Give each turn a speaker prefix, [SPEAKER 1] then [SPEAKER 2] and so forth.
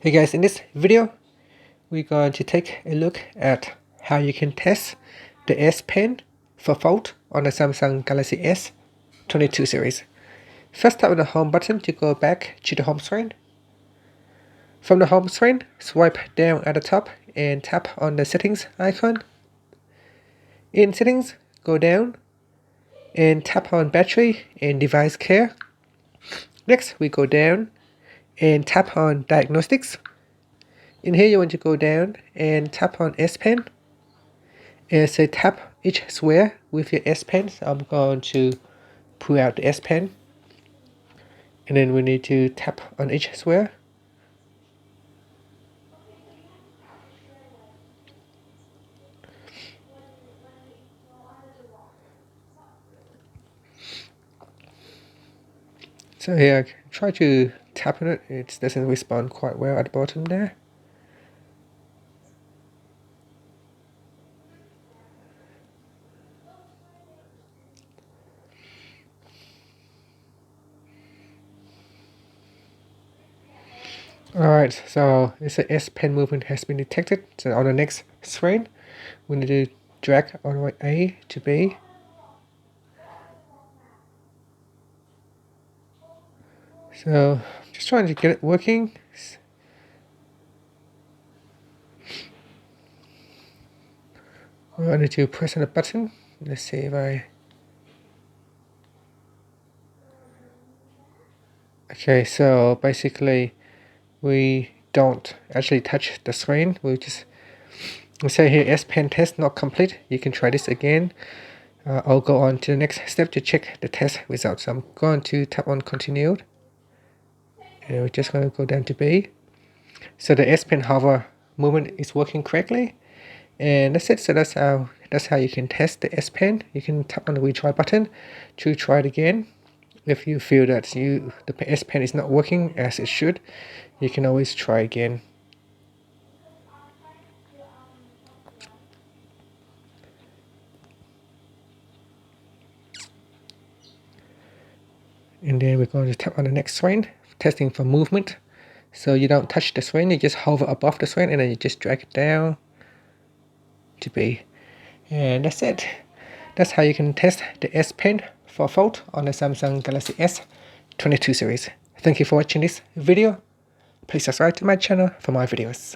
[SPEAKER 1] Hey guys, in this video, we're going to take a look at how you can test the S Pen for fault on the Samsung Galaxy S22 series. First, tap on the home button to go back to the home screen. From the home screen, swipe down at the top and tap on the settings icon. In settings, go down and tap on battery and device care. Next, we go down and tap on diagnostics. In here, you want to go down and tap on S Pen. And say tap each square with your S Pen. So I'm going to pull out the S Pen. And then we need to tap on each square. So here, try to tap on it. It doesn't respond quite well at the bottom there. Alright, so it's a S Pen movement has been detected. So on the next screen, we need to drag all the way A to B. So just trying to get it working. I need to press on the button. Let's see if I... Okay, so basically we don't actually touch the screen. We just say here S Pen test not complete. You can try this again. I'll go on to the next step to check the test results. So I'm going to tap on continued. And we're just going to go down to B. So the S Pen hover movement is working correctly. And that's it. So that's how you can test the S Pen. You can tap on the retry button to try it again. If you feel that the S Pen is not working as it should, you can always try again. And then we're going to tap on the next screen, testing for movement. So you don't touch the screen, you just hover above the screen and then you just drag it down to B. And that's it. That's how you can test the S Pen for fault on the Samsung Galaxy S22 series. Thank you for watching this video. Please subscribe to my channel for more videos.